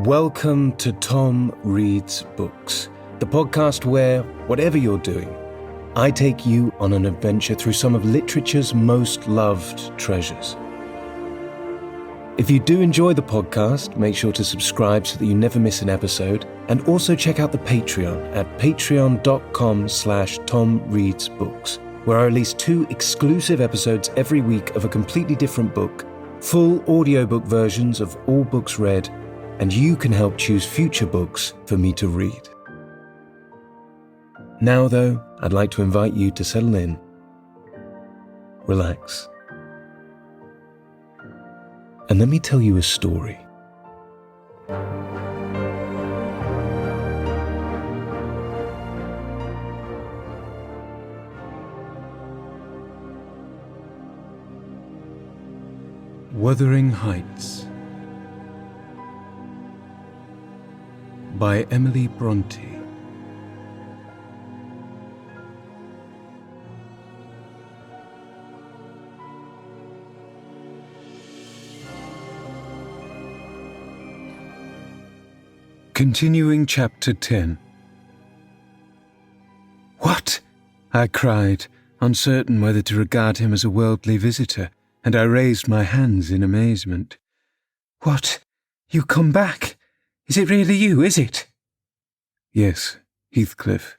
Welcome to Tom Reads Books, the podcast where, whatever you're doing, I take you on an adventure through some of literature's most loved treasures. If you do enjoy the podcast, make sure to subscribe so that you never miss an episode, and also check out the Patreon at patreon.com/TomReadsBooks, where I release 2 exclusive episodes every week of a completely different book, full audiobook versions of all books read, and you can help choose future books for me to read. Now, though, I'd like to invite you to settle in, relax, and let me tell you a story. Wuthering Heights by Emily Brontë. Continuing Chapter 10. "What?" I cried, uncertain whether to regard him as a worldly visitor, and I raised my hands in amazement. "What? You come back? Is it really you, is it?" "Yes, Heathcliff,"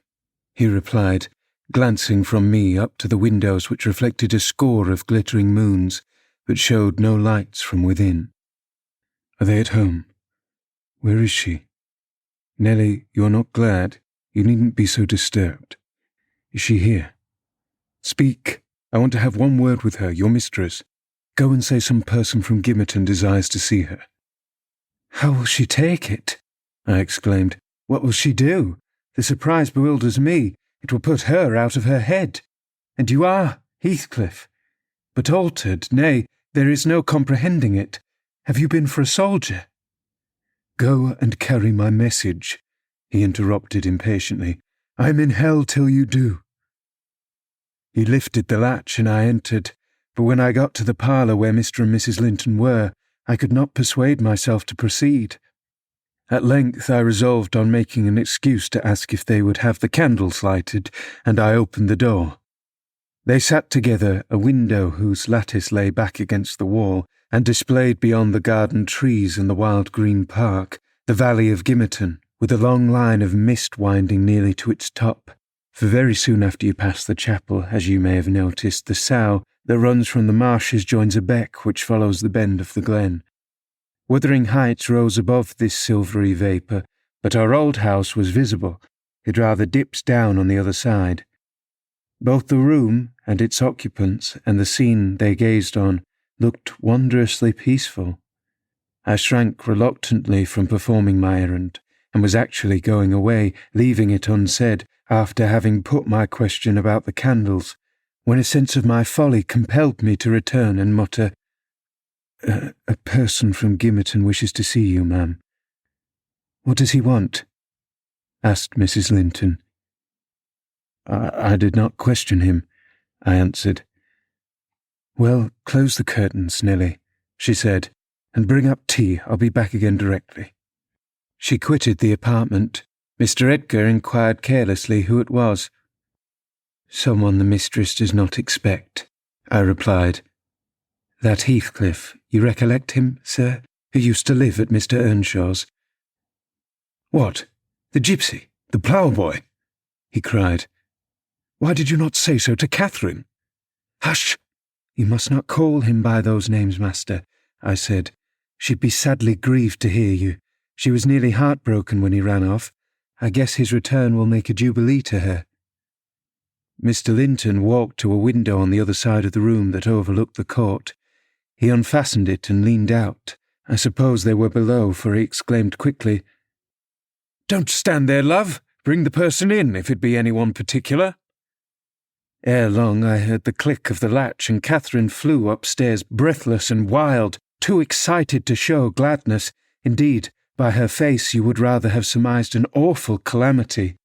he replied, glancing from me up to the windows which reflected a score of glittering moons, but showed no lights from within. "Are they at home? Where is she? Nellie, you're not glad? You needn't be so disturbed. Is she here? Speak. I want to have one word with her, your mistress. Go and say some person from Gimmerton desires to see her." "How will she take it?" I exclaimed. "What will she do? The surprise bewilders me. It will put her out of her head. And you are Heathcliff, but altered, nay, there is no comprehending it. Have you been for a soldier?" "Go and carry my message," he interrupted impatiently. "I am in hell till you do." He lifted the latch and I entered, but when I got to the parlour where Mr. and Mrs. Linton were, I could not persuade myself to proceed. At length I resolved on making an excuse to ask if they would have the candles lighted, and I opened the door. They sat together, a window whose lattice lay back against the wall, and displayed beyond the garden trees and the wild green park, the valley of Gimmerton, with a long line of mist winding nearly to its top. For very soon after you pass the chapel, as you may have noticed, the sow that runs from the marshes joins a beck which follows the bend of the glen. Wuthering Heights rose above this silvery vapour, but our old house was visible. It rather dips down on the other side. Both the room and its occupants and the scene they gazed on looked wondrously peaceful. I shrank reluctantly from performing my errand, and was actually going away, leaving it unsaid, after having put my question about the candles, when a sense of my folly compelled me to return and mutter, A person from Gimmerton wishes to see you, ma'am." "What does he want?" asked Mrs. Linton. I did not question him," I answered. "Well, close the curtains, Nellie," she said, "and bring up tea. I'll be back again directly." She quitted the apartment. Mr. Edgar inquired carelessly who it was. "Someone the mistress does not expect," I replied. "That Heathcliff, you recollect him, sir, who used to live at Mr. Earnshaw's?" "What, the gypsy, the ploughboy?" he cried. "Why did you not say so to Catherine?" "Hush! You must not call him by those names, master," I said. "She'd be sadly grieved to hear you. She was nearly heartbroken when he ran off. I guess his return will make a jubilee to her." Mr. Linton walked to a window on the other side of the room that overlooked the court. He unfastened it and leaned out. I suppose they were below, for he exclaimed quickly, "Don't stand there, love. Bring the person in, if it be anyone particular." Ere long I heard the click of the latch, and Catherine flew upstairs, breathless and wild, too excited to show gladness. Indeed, by her face you would rather have surmised an awful calamity.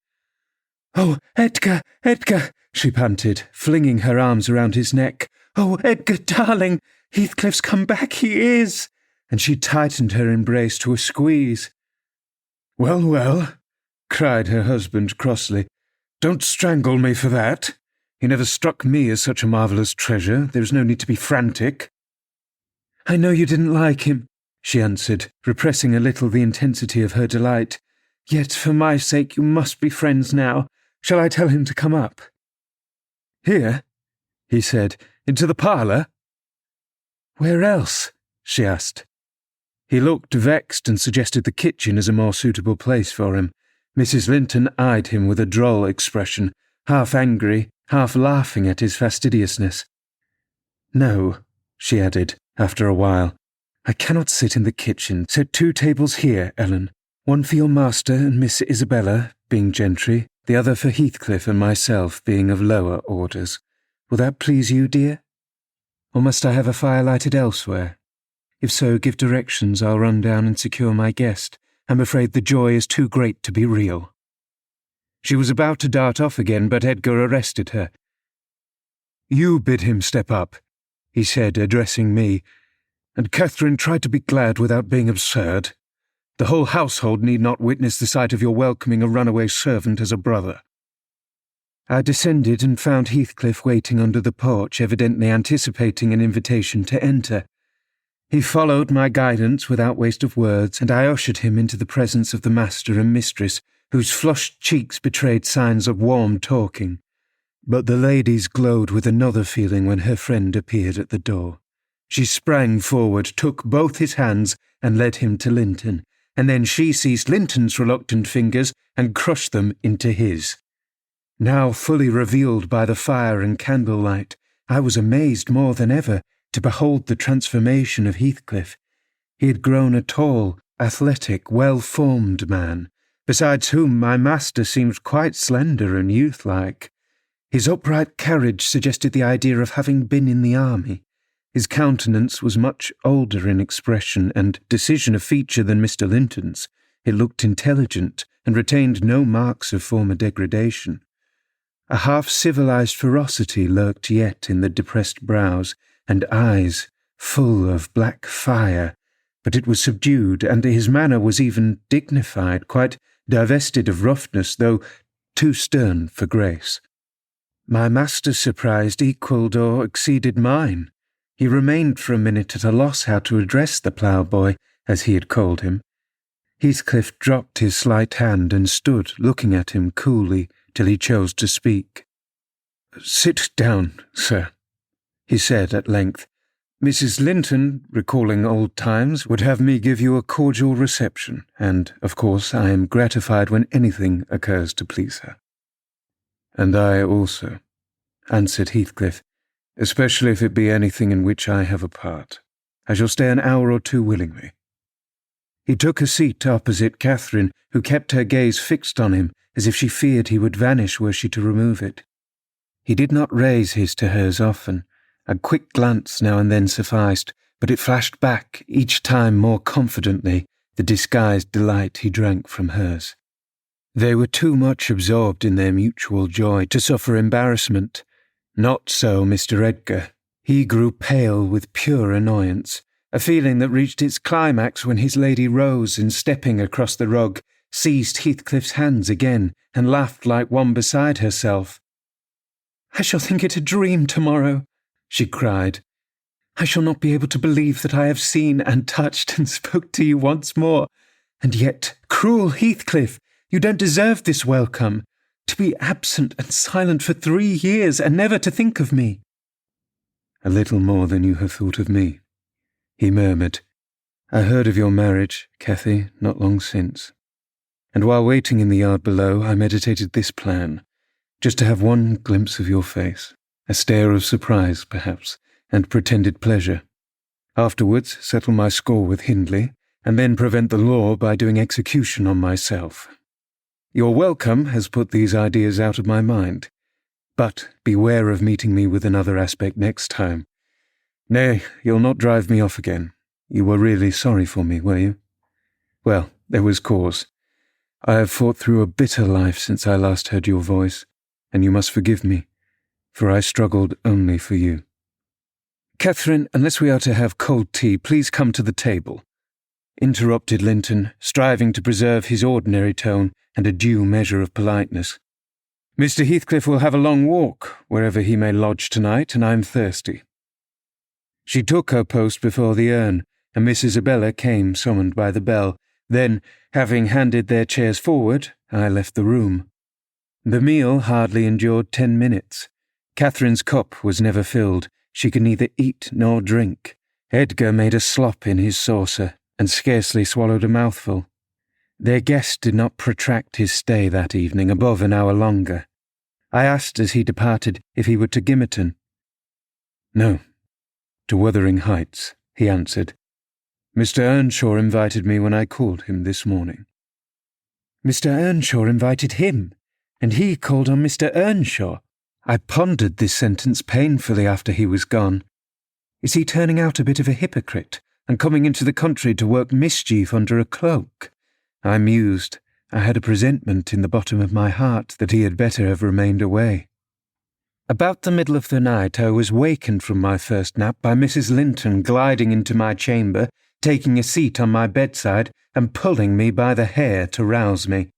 "Oh, Edgar, Edgar!" she panted, flinging her arms around his neck. "Oh, Edgar, darling! Heathcliff's come back, he is!" And she tightened her embrace to a squeeze. "Well, well," cried her husband crossly. "Don't strangle me for that. He never struck me as such a marvellous treasure. There is no need to be frantic." "I know you didn't like him," she answered, repressing a little the intensity of her delight. "Yet for my sake you must be friends now. Shall I tell him to come up?" "Here?" he said. "Into the parlour?" "Where else?" she asked. He looked vexed and suggested the kitchen as a more suitable place for him. Mrs. Linton eyed him with a droll expression, half angry, half laughing at his fastidiousness. "No," she added, after a while. "I cannot sit in the kitchen. Set 2 tables here, Ellen. One for your master and Miss Isabella, being gentry, the other for Heathcliff and myself, being of lower orders. Will that please you, dear? Or must I have a fire lighted elsewhere? If so, give directions. I'll run down and secure my guest. I'm afraid the joy is too great to be real." She was about to dart off again, but Edgar arrested her. "You bid him step up," he said, addressing me, "and Catherine, try to be glad without being absurd. The whole household need not witness the sight of your welcoming a runaway servant as a brother." I descended and found Heathcliff waiting under the porch, evidently anticipating an invitation to enter. He followed my guidance without waste of words, and I ushered him into the presence of the master and mistress, whose flushed cheeks betrayed signs of warm talking. But the lady's glowed with another feeling when her friend appeared at the door. She sprang forward, took both his hands, and led him to Linton, and then she seized Linton's reluctant fingers and crushed them into his. Now fully revealed by the fire and candlelight, I was amazed more than ever to behold the transformation of Heathcliff. He had grown a tall, athletic, well-formed man, besides whom my master seemed quite slender and youth-like. His upright carriage suggested the idea of having been in the army. His countenance was much older in expression and decision of feature than Mr. Linton's. It looked intelligent and retained no marks of former degradation. A half-civilized ferocity lurked yet in the depressed brows and eyes full of black fire, but it was subdued, and his manner was even dignified, quite divested of roughness, though too stern for grace. My master's surprise equalled or exceeded mine. He remained for a minute at a loss how to address the ploughboy, as he had called him. Heathcliff dropped his slight hand and stood looking at him coolly till he chose to speak. "Sit down, sir," he said at length. "Mrs. Linton, recalling old times, would have me give you a cordial reception, and, of course, I am gratified when anything occurs to please her." "And I also," answered Heathcliff, "especially if it be anything in which I have a part. I shall stay an hour or 2 willingly." He took a seat opposite Catherine, who kept her gaze fixed on him, as if she feared he would vanish were she to remove it. He did not raise his to hers often. A quick glance now and then sufficed, but it flashed back each time more confidently the disguised delight he drank from hers. They were too much absorbed in their mutual joy to suffer embarrassment. Not so Mr. Edgar. He grew pale with pure annoyance, a feeling that reached its climax when his lady rose and, stepping across the rug, seized Heathcliff's hands again and laughed like one beside herself. "I shall think it a dream tomorrow," she cried. "I shall not be able to believe that I have seen and touched and spoke to you once more. And yet, cruel Heathcliff, you don't deserve this welcome. To be absent and silent for 3 years and never to think of me." "A little more than you have thought of me," he murmured. "I heard of your marriage, Cathy, not long since. And while waiting in the yard below, I meditated this plan, just to have one glimpse of your face, a stare of surprise, perhaps, and pretended pleasure. Afterwards, settle my score with Hindley, and then prevent the law by doing execution on myself. Your welcome has put these ideas out of my mind, but beware of meeting me with another aspect next time. Nay, you'll not drive me off again. You were really sorry for me, were you? Well, there was cause. I have fought through a bitter life since I last heard your voice, and you must forgive me, for I struggled only for you. Catherine, unless we are to have cold tea, please come to the table. interrupted Linton, striving to preserve his ordinary tone and a due measure of politeness. "Mr. Heathcliff will have a long walk, wherever he may lodge tonight, and I am thirsty." She took her post before the urn, and Miss Isabella came, summoned by the bell. Then, having handed their chairs forward, I left the room. The meal hardly endured 10 minutes. Catherine's cup was never filled. She could neither eat nor drink. Edgar made a slop in his saucer, and scarcely swallowed a mouthful. Their guest did not protract his stay that evening above an hour longer. I asked as he departed if he were to Gimmerton. "No, to Wuthering Heights," he answered. "Mr. Earnshaw invited me when I called him this morning." "Mr. Earnshaw invited him, and he called on Mr. Earnshaw?" I pondered this sentence painfully after he was gone. Is he turning out a bit of a hypocrite and coming into the country to work mischief under a cloak? I mused. I had a presentiment in the bottom of my heart that he had better have remained away. About the middle of the night I was wakened from my first nap by Mrs. Linton gliding into my chamber, taking a seat on my bedside and pulling me by the hair to rouse me.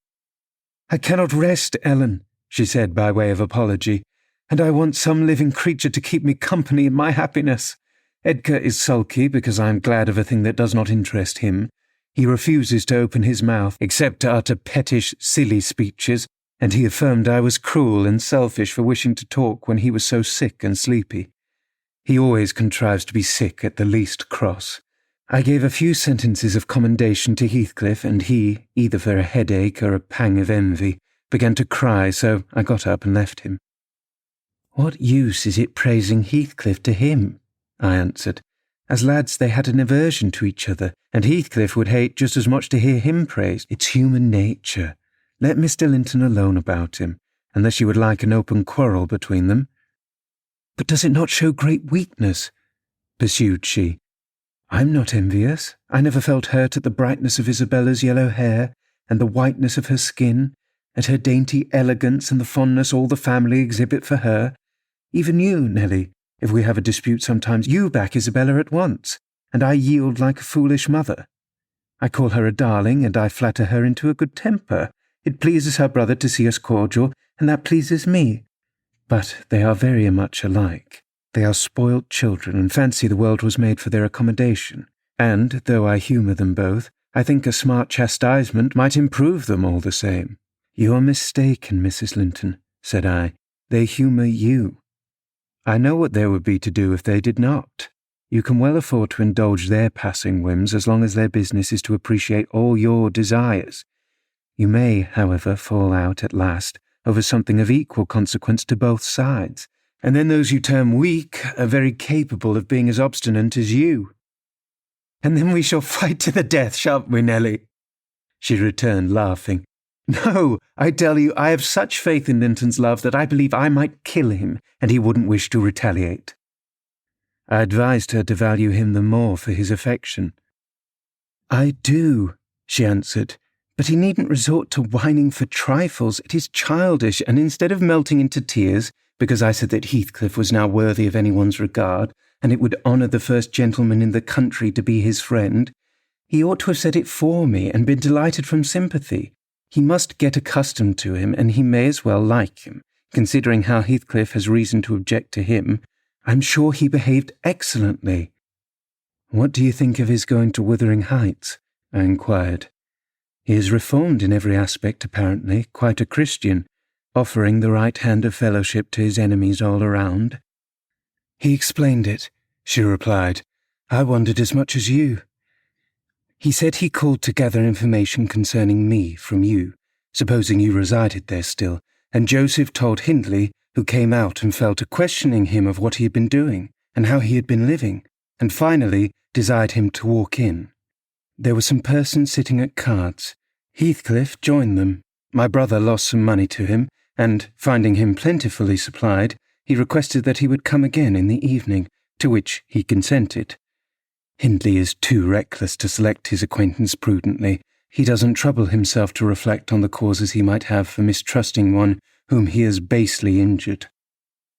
"I cannot rest, Ellen," she said by way of apology, "and I want some living creature to keep me company in my happiness. Edgar is sulky because I am glad of a thing that does not interest him. He refuses to open his mouth except to utter pettish, silly speeches, and he affirmed I was cruel and selfish for wishing to talk when he was so sick and sleepy. He always contrives to be sick at the least cross. I gave a few sentences of commendation to Heathcliff, and he, either for a headache or a pang of envy, began to cry, so I got up and left him. "What use is it praising Heathcliff to him?" I answered. "As lads they had an aversion to each other, and Heathcliff would hate just as much to hear him praised. It's human nature. Let Mr. Linton alone about him, unless you would like an open quarrel between them." "But does it not show great weakness?" pursued she. "I'm not envious. I never felt hurt at the brightness of Isabella's yellow hair, and the whiteness of her skin, at her dainty elegance and the fondness all the family exhibit for her. Even you, Nelly, if we have a dispute sometimes, you back Isabella at once, and I yield like a foolish mother. I call her a darling, and I flatter her into a good temper. It pleases her brother to see us cordial, and that pleases me. But they are very much alike. They are spoilt children, and fancy the world was made for their accommodation. And, though I humour them both, I think a smart chastisement might improve them all the same." "You are mistaken, Mrs. Linton," said I. "They humour you. I know what there would be to do if they did not. You can well afford to indulge their passing whims as long as their business is to appreciate all your desires. You may, however, fall out at last over something of equal consequence to both sides, and then those you term weak are very capable of being as obstinate as you." "And then we shall fight to the death, shan't we, Nelly?" she returned, laughing. "No, I tell you, I have such faith in Linton's love that I believe I might kill him, and he wouldn't wish to retaliate." I advised her to value him the more for his affection. "I do," she answered, "but he needn't resort to whining for trifles. It is childish, and instead of melting into tears, because I said that Heathcliff was now worthy of anyone's regard, and it would honour the first gentleman in the country to be his friend, he ought to have said it for me and been delighted from sympathy. He must get accustomed to him, and he may as well like him, considering how Heathcliff has reason to object to him. I'm sure he behaved excellently." "What do you think of his going to Wuthering Heights?" I inquired. "He is reformed in every aspect, apparently, quite a Christian, offering the right hand of fellowship to his enemies all around." "He explained it," she replied. "I wondered as much as you. He said he called to gather information concerning me from you, supposing you resided there still, and Joseph told Hindley, who came out and fell to questioning him of what he had been doing, and how he had been living, and finally desired him to walk in. There were some persons sitting at cards. Heathcliff joined them. My brother lost some money to him, and, finding him plentifully supplied, he requested that he would come again in the evening, to which he consented. Hindley is too reckless to select his acquaintance prudently. He doesn't trouble himself to reflect on the causes he might have for mistrusting one whom he has basely injured.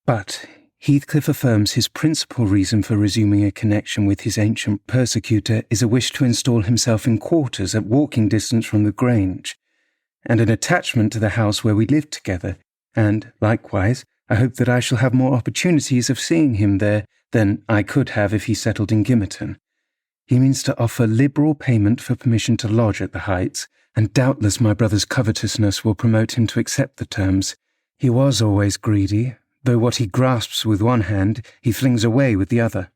But Heathcliff affirms his principal reason for resuming a connection with his ancient persecutor is a wish to install himself in quarters at walking distance from the Grange, and an attachment to the house where we lived together, and, likewise, I hope that I shall have more opportunities of seeing him there than I could have if he settled in Gimmerton. He means to offer liberal payment for permission to lodge at the Heights, and doubtless my brother's covetousness will promote him to accept the terms. He was always greedy, though what he grasps with one hand he flings away with the other.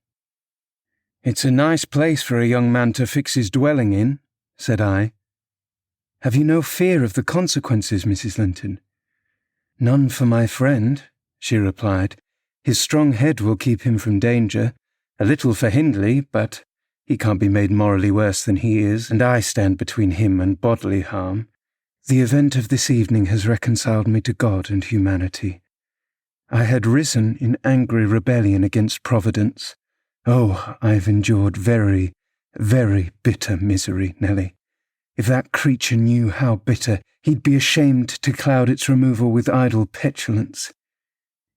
"It's a nice place for a young man to fix his dwelling in," said I. "Have you no fear of the consequences, Mrs. Linton?" "None for my friend," she replied. "His strong head will keep him from danger. A little for Hindley, but he can't be made morally worse than he is, and I stand between him and bodily harm. The event of this evening has reconciled me to God and humanity. I had risen in angry rebellion against Providence. Oh, I have endured very, very bitter misery, Nelly. If that creature knew how bitter, he'd be ashamed to cloud its removal with idle petulance.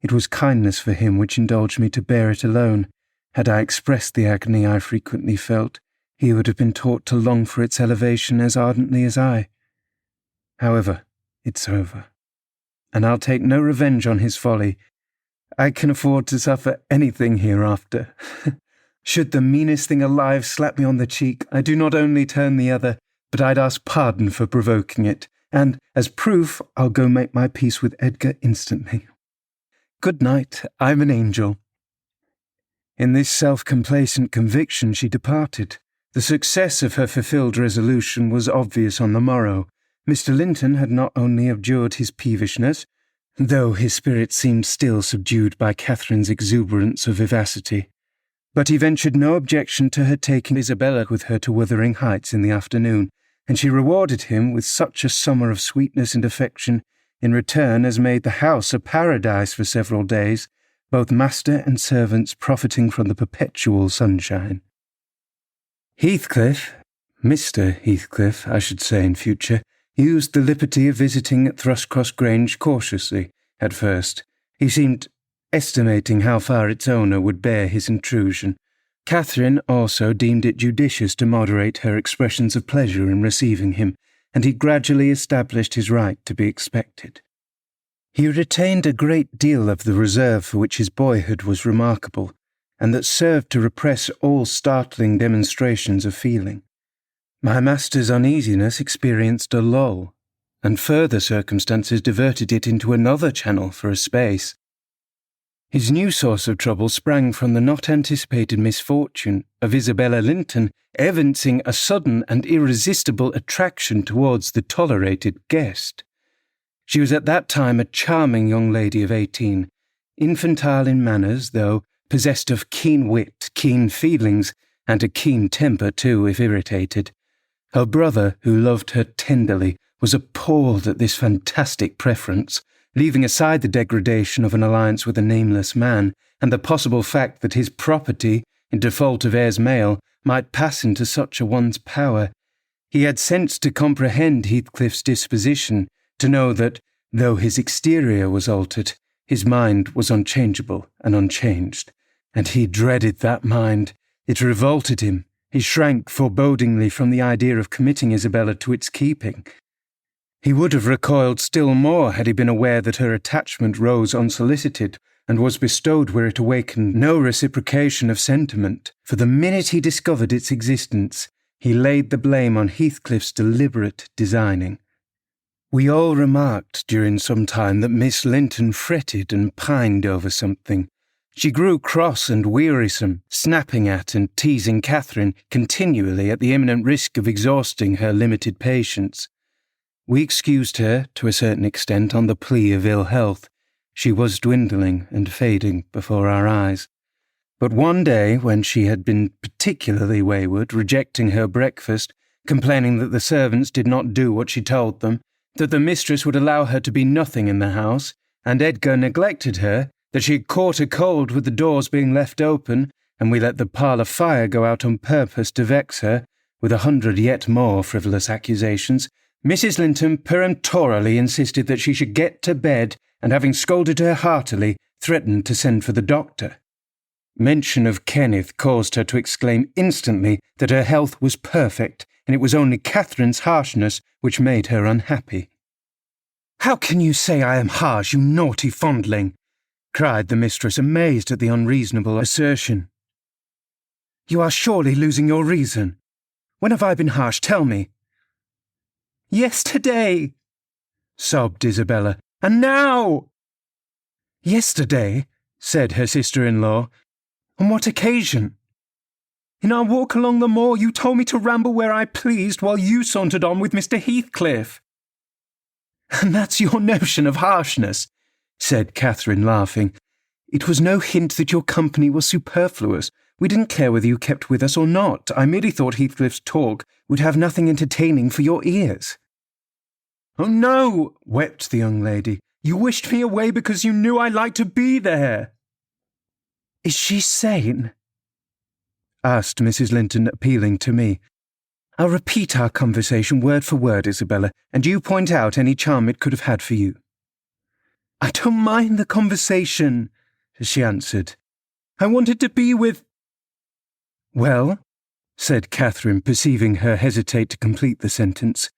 It was kindness for him which indulged me to bear it alone. Had I expressed the agony I frequently felt, he would have been taught to long for its elevation as ardently as I. However, it's over, and I'll take no revenge on his folly. I can afford to suffer anything hereafter. Should the meanest thing alive slap me on the cheek, I do not only turn the other, but I'd ask pardon for provoking it, and, as proof, I'll go make my peace with Edgar instantly. Good night, I'm an angel." In this self-complacent conviction she departed. The success of her fulfilled resolution was obvious on the morrow. Mr. Linton had not only abjured his peevishness, though his spirit seemed still subdued by Catherine's exuberance of vivacity, but he ventured no objection to her taking Isabella with her to Wuthering Heights in the afternoon, and she rewarded him with such a summer of sweetness and affection in return as made the house a paradise for several days, both master and servants profiting from the perpetual sunshine. Heathcliff, Mr. Heathcliff, I should say in future, used the liberty of visiting at Thrushcross Grange cautiously at first. He seemed estimating how far its owner would bear his intrusion. Catherine also deemed it judicious to moderate her expressions of pleasure in receiving him, and he gradually established his right to be expected. He retained a great deal of the reserve for which his boyhood was remarkable, and that served to repress all startling demonstrations of feeling. My master's uneasiness experienced a lull, and further circumstances diverted it into another channel for a space. His new source of trouble sprang from the not-anticipated misfortune of Isabella Linton evincing a sudden and irresistible attraction towards the tolerated guest. She was at that time a charming young lady of 18, infantile in manners, though possessed of keen wit, keen feelings, and a keen temper too, if irritated. Her brother, who loved her tenderly, was appalled at this fantastic preference, leaving aside the degradation of an alliance with a nameless man, and the possible fact that his property, in default of heirs male, might pass into such a one's power. He had sense to comprehend Heathcliff's disposition, to know that, though his exterior was altered, his mind was unchangeable and unchanged, and he dreaded that mind. It revolted him. He shrank forebodingly from the idea of committing Isabella to its keeping. He would have recoiled still more had he been aware that her attachment rose unsolicited and was bestowed where it awakened no reciprocation of sentiment, for the minute he discovered its existence, he laid the blame on Heathcliff's deliberate designing. We all remarked during some time that Miss Linton fretted and pined over something. She grew cross and wearisome, snapping at and teasing Catherine continually at the imminent risk of exhausting her limited patience. We excused her, to a certain extent, on the plea of ill health. She was dwindling and fading before our eyes. But one day, when she had been particularly wayward, rejecting her breakfast, complaining that the servants did not do what she told them, that the mistress would allow her to be nothing in the house, and Edgar neglected her, that she had caught a cold with the doors being left open, and we let the parlour fire go out on purpose to vex her, with 100 yet more frivolous accusations, Mrs. Linton peremptorily insisted that she should get to bed, and having scolded her heartily, threatened to send for the doctor. Mention of Kenneth caused her to exclaim instantly that her health was perfect, and it was only Catherine's harshness which made her unhappy. "How can you say I am harsh, you naughty fondling?" cried the mistress, amazed at the unreasonable assertion. "You are surely losing your reason. When have I been harsh? Tell me." "Yesterday," sobbed Isabella. "And now?" "Yesterday," said her sister-in-law. "On what occasion?" "In our walk along the moor, you told me to ramble where I pleased while you sauntered on with Mr. Heathcliff." "And that's your notion of harshness," said Catherine, laughing. "It was no hint that your company was superfluous. We didn't care whether you kept with us or not. I merely thought Heathcliff's talk would have nothing entertaining for your ears." "Oh, no," wept the young lady. "You wished me away because you knew I liked to be there." "Is she sane?" asked Mrs. Linton, appealing to me. "I'll repeat our conversation word for word, Isabella, and you point out any charm it could have had for you." "I don't mind the conversation," she answered. "I wanted to be with—" "Well," said Catherine, perceiving her hesitate to complete the sentence.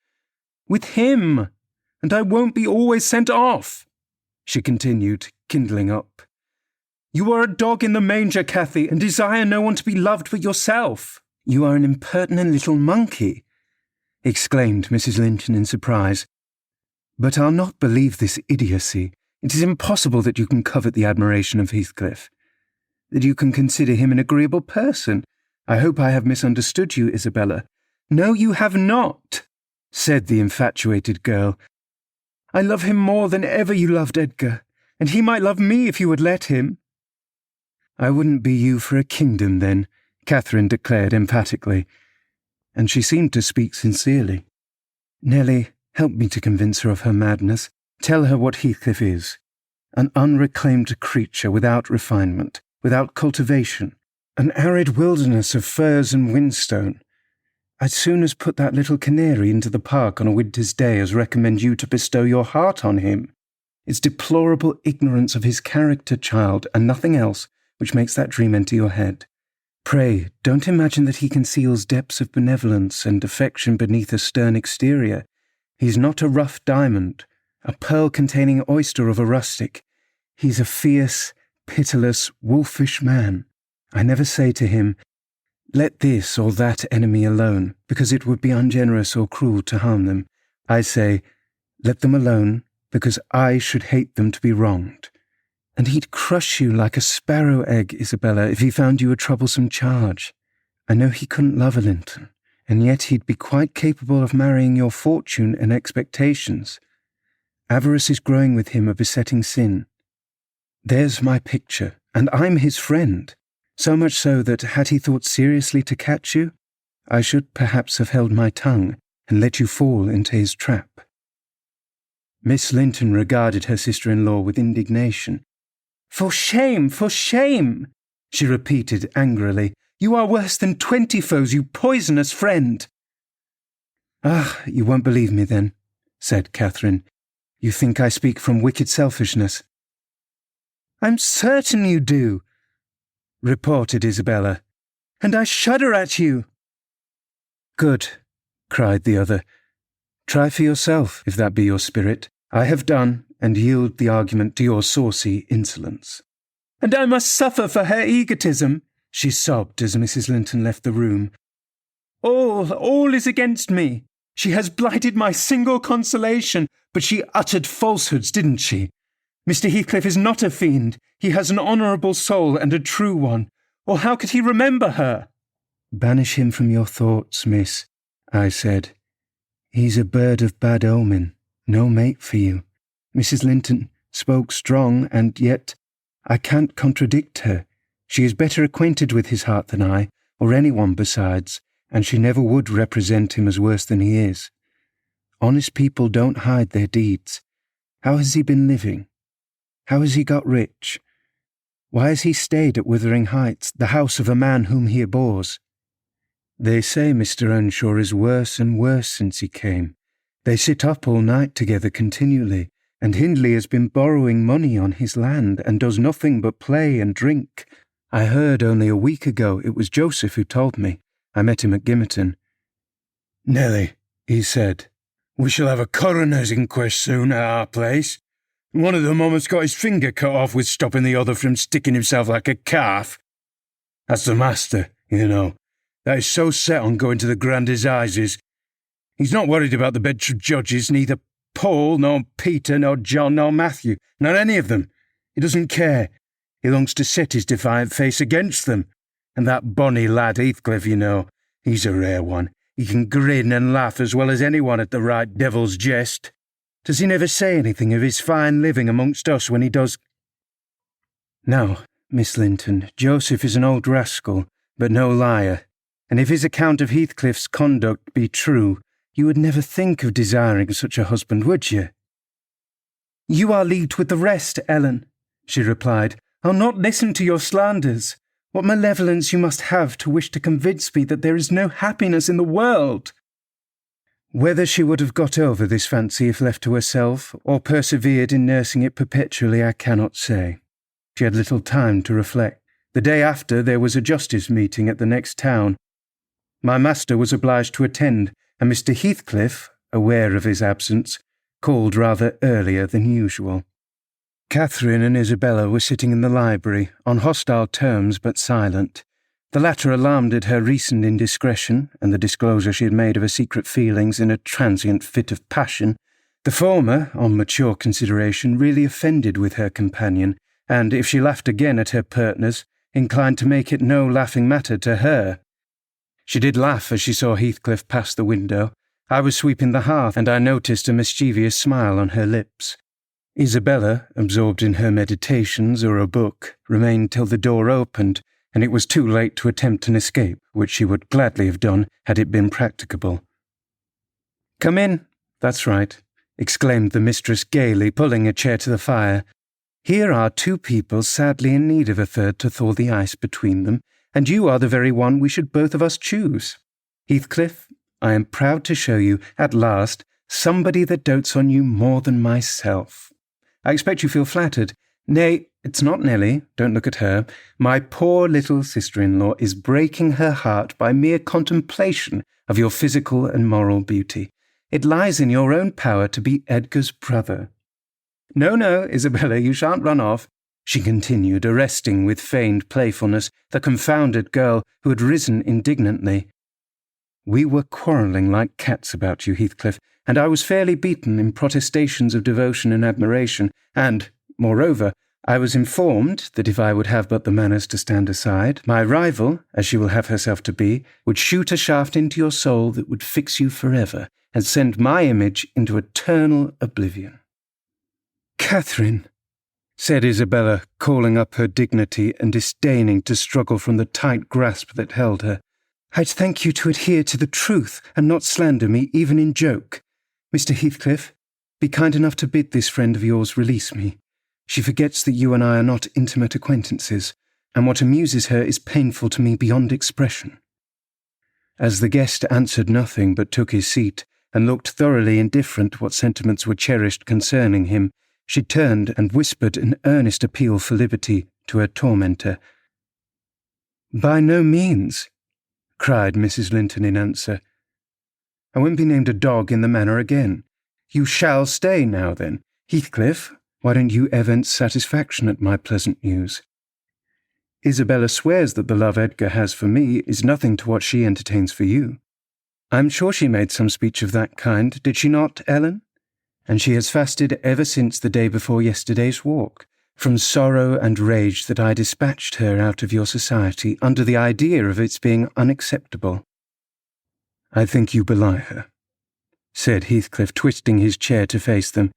"With him, and I won't be always sent off," she continued, kindling up. "You are a dog in the manger, Cathy, and desire no one to be loved but yourself." "You are an impertinent little monkey," exclaimed Mrs. Linton in surprise. "But I'll not believe this idiocy. It is impossible that you can covet the admiration of Heathcliff, that you can consider him an agreeable person. I hope I have misunderstood you, Isabella." "No, you have not," said the infatuated girl. "I love him more than ever you loved Edgar, and he might love me if you would let him." "I wouldn't be you for a kingdom, then," Catherine declared emphatically, and she seemed to speak sincerely. "Nellie, help me to convince her of her madness. Tell her what Heathcliff is. An unreclaimed creature without refinement, without cultivation, an arid wilderness of firs and whinstone. I'd soon as put that little canary into the park on a winter's day as recommend you to bestow your heart on him. It's deplorable ignorance of his character, child, and nothing else, which makes that dream enter your head. Pray, don't imagine that he conceals depths of benevolence and affection beneath a stern exterior. He's not a rough diamond, a pearl-containing oyster of a rustic. He's a fierce, pitiless, wolfish man. I never say to him, 'Let this or that enemy alone,' because it would be ungenerous or cruel to harm them. I say, 'Let them alone, because I should hate them to be wronged.' And he'd crush you like a sparrow egg, Isabella, if he found you a troublesome charge. I know he couldn't love a Linton, and yet he'd be quite capable of marrying your fortune and expectations. Avarice is growing with him a besetting sin. There's my picture, and I'm his friend, so much so that had he thought seriously to catch you, I should perhaps have held my tongue and let you fall into his trap." Miss Linton regarded her sister-in-law with indignation. "For shame, for shame!" she repeated angrily. "You are worse than 20 foes, you poisonous friend." "Ah, you won't believe me then," said Catherine. "You think I speak from wicked selfishness." "I'm certain you do," reported Isabella, "and I shudder at you." "Good," cried the other. "Try for yourself, if that be your spirit. I have done, and yield the argument to your saucy insolence." "And I must suffer for her egotism," she sobbed as Mrs. Linton left the room. All is against me. She has blighted my single consolation, but she uttered falsehoods, didn't she? Mr. Heathcliff is not a fiend. He has an honourable soul and a true one. Or how could he remember her?" "Banish him from your thoughts, miss," I said. "He's a bird of bad omen, no mate for you." Mrs. Linton spoke strong, and yet I can't contradict her. She is better acquainted with his heart than I, or anyone besides, and she never would represent him as worse than he is. Honest people don't hide their deeds. How has he been living? How has he got rich? Why has he stayed at Wuthering Heights, the house of a man whom he abhors? They say Mr. Earnshaw is worse and worse since he came. They sit up all night together continually, And Hindley has been borrowing money on his land and does nothing but play and drink. I heard only a week ago. It was Joseph who told me. I met him at Gimmerton. Nelly, he said, we shall have a coroner's inquest soon at our place. One of them almost got his finger cut off with stopping the other from sticking himself like a calf. That's the master, you know, that is so set on going to the Grand Assizes. He's not worried about the Bedford judges, neither Paul, nor Peter, nor John, nor Matthew, not any of them. He doesn't care. He longs to set his defiant face against them. And that bonny lad Heathcliff, you know, he's a rare one. He can grin and laugh as well as anyone at the right devil's jest. Does he never say anything of his fine living amongst us when he does? Now, Miss Linton, Joseph is an old rascal, but no liar, and if his account of Heathcliff's conduct be true, you would never think of desiring such a husband, would you? You are leagued with the rest, Ellen, she replied. I'll not listen to your slanders. What malevolence you must have to wish to convince me that there is no happiness in the world! Whether she would have got over this fancy if left to herself, or persevered in nursing it perpetually, I cannot say. She had little time to reflect. The day after, there was a justice meeting at the next town. My master was obliged to attend, and Mr. Heathcliff, aware of his absence, called rather earlier than usual. Catherine and Isabella were sitting in the library, on hostile terms but silent. The latter alarmed at her recent indiscretion and the disclosure she had made of her secret feelings in a transient fit of passion. The former, on mature consideration, really offended with her companion, and, if she laughed again at her pertness, inclined to make it no laughing matter to her. She did laugh as she saw Heathcliff pass the window. I was sweeping the hearth, and I noticed a mischievous smile on her lips. Isabella, absorbed in her meditations or a book, remained till the door opened, and it was too late to attempt an escape, which she would gladly have done had it been practicable. "Come in, that's right," exclaimed the mistress gaily, pulling a chair to the fire. "Here are two people sadly in need of a third to thaw the ice between them, and you are the very one we should both of us choose. Heathcliff, I am proud to show you, at last, somebody that dotes on you more than myself. I expect you feel flattered. Nay, it's not Nelly, don't look at her. My poor little sister-in-law is breaking her heart by mere contemplation of your physical and moral beauty. It lies in your own power to be Edgar's brother. No, Isabella, you shan't run off," she continued, arresting with feigned playfulness the confounded girl who had risen indignantly. "We were quarrelling like cats about you, Heathcliff, and I was fairly beaten in protestations of devotion and admiration, and, moreover, I was informed that if I would have but the manners to stand aside, my rival, as she will have herself to be, would shoot a shaft into your soul that would fix you forever, and send my image into eternal oblivion." "Catherine," said Isabella, calling up her dignity and disdaining to struggle from the tight grasp that held her, "I'd thank you to adhere to the truth and not slander me even in joke. Mr. Heathcliff, be kind enough to bid this friend of yours release me. She forgets that you and I are not intimate acquaintances, and what amuses her is painful to me beyond expression." As the guest answered nothing but took his seat, and looked thoroughly indifferent what sentiments were cherished concerning him, she turned and whispered an earnest appeal for liberty to her tormentor. "By no means," cried Mrs. Linton in answer. "I won't be named a dog in the manner again. You shall stay now, then. Heathcliff, why don't you evince satisfaction at my pleasant news? Isabella swears that the love Edgar has for me is nothing to what she entertains for you. I'm sure she made some speech of that kind, did she not, Ellen? And she has fasted ever since the day before yesterday's walk, from sorrow and rage that I dispatched her out of your society under the idea of its being unacceptable." "I think you belie her," said Heathcliff, twisting his chair to face them.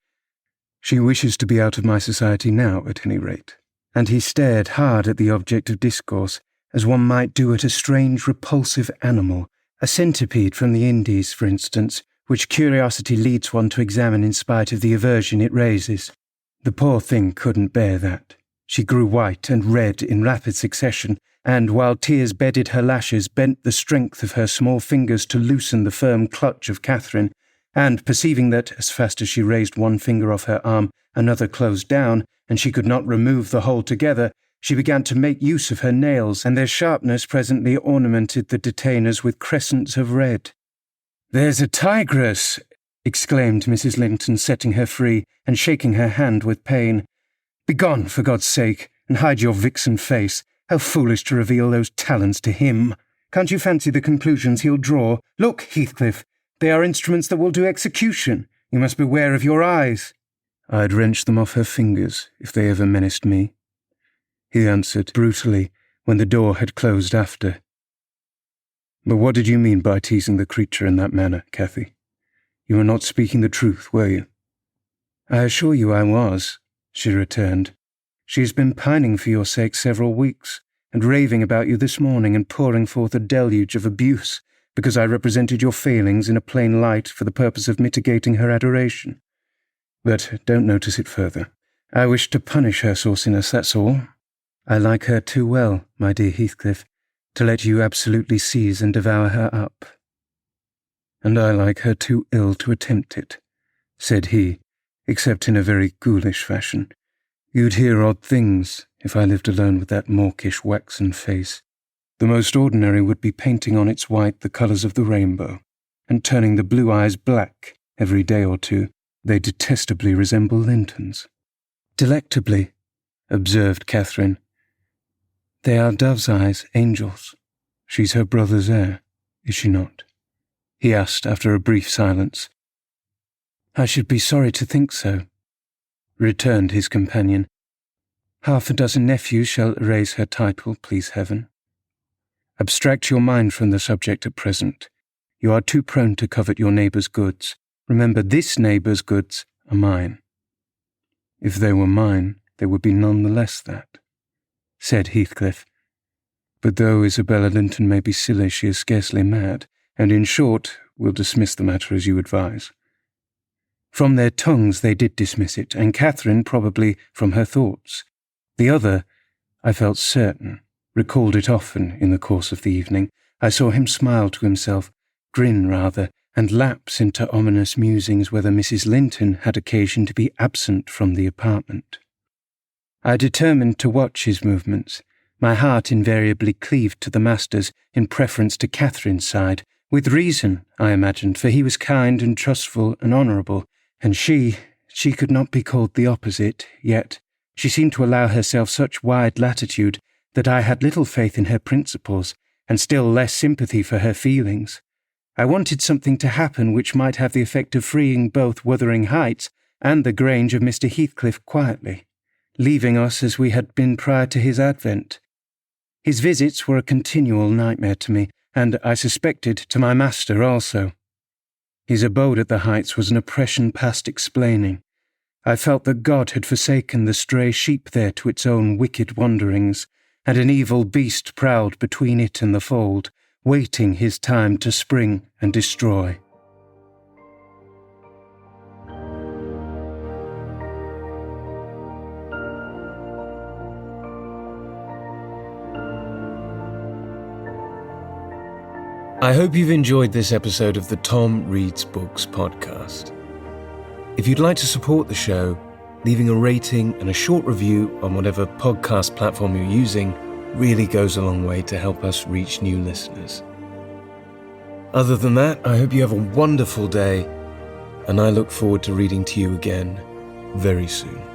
"She wishes to be out of my society now, at any rate." And he stared hard at the object of discourse, as one might do at a strange, repulsive animal, a centipede from the Indies, for instance, which curiosity leads one to examine in spite of the aversion it raises. The poor thing couldn't bear that. She grew white and red in rapid succession, and, while tears bedded her lashes, bent the strength of her small fingers to loosen the firm clutch of Catherine, and perceiving that, as fast as she raised one finger off her arm, another closed down, and she could not remove the whole together, she began to make use of her nails, and their sharpness presently ornamented the detainers with crescents of red. "There's a tigress!" exclaimed Mrs. Linton, setting her free and shaking her hand with pain. "Begone, for God's sake, and hide your vixen face. How foolish to reveal those talons to him! Can't you fancy the conclusions he'll draw? Look, Heathcliff, they are instruments that will do execution. You must beware of your eyes." "I'd wrench them off her fingers if they ever menaced me," he answered brutally when the door had closed after. "But what did you mean by teasing the creature in that manner, Cathy? You were not speaking the truth, were you?" "I assure you I was," she returned. "She has been pining for your sake several weeks, and raving about you this morning and pouring forth a deluge of abuse because I represented your failings in a plain light for the purpose of mitigating her adoration. But don't notice it further. I wish to punish her sauciness, that's all. I like her too well, my dear Heathcliff, to let you absolutely seize and devour her up." "And I like her too ill to attempt it," said he, except in a very ghoulish fashion. "You'd hear odd things if I lived alone with that mawkish waxen face. The most ordinary would be painting on its white the colours of the rainbow, and turning the blue eyes black every day or two. They detestably resemble Linton's." "Delectably," observed Catherine. "They are dove's eyes, angels. She's her brother's heir, is she not?" he asked after a brief silence. "I should be sorry to think so," returned his companion. "Half a dozen nephews shall erase her title, please heaven. Abstract your mind from the subject at present. You are too prone to covet your neighbour's goods. Remember, this neighbour's goods are mine." "If they were mine, they would be none the less that," said Heathcliff. "But though Isabella Linton may be silly, she is scarcely mad, and in short, we'll dismiss the matter as you advise." From their tongues they did dismiss it, and Catherine probably from her thoughts. The other, I felt certain, recalled it often in the course of the evening. I saw him smile to himself, grin rather, and lapse into ominous musings whether Mrs. Linton had occasion to be absent from the apartment. I determined to watch his movements. My heart invariably cleaved to the master's in preference to Catherine's side, with reason, I imagined, for he was kind and trustful and honourable, and she could not be called the opposite, yet she seemed to allow herself such wide latitude that I had little faith in her principles, and still less sympathy for her feelings. I wanted something to happen which might have the effect of freeing both Wuthering Heights and the Grange of Mr. Heathcliff quietly, leaving us as we had been prior to his advent. His visits were a continual nightmare to me, and I suspected to my master also. His abode at the Heights was an oppression past explaining. I felt that God had forsaken the stray sheep there to its own wicked wanderings, and an evil beast prowled between it and the fold, waiting his time to spring and destroy. I hope you've enjoyed this episode of the Tom Reads Books podcast. If you'd like to support the show, leaving a rating and a short review on whatever podcast platform you're using really goes a long way to help us reach new listeners. Other than that, I hope you have a wonderful day, and I look forward to reading to you again very soon.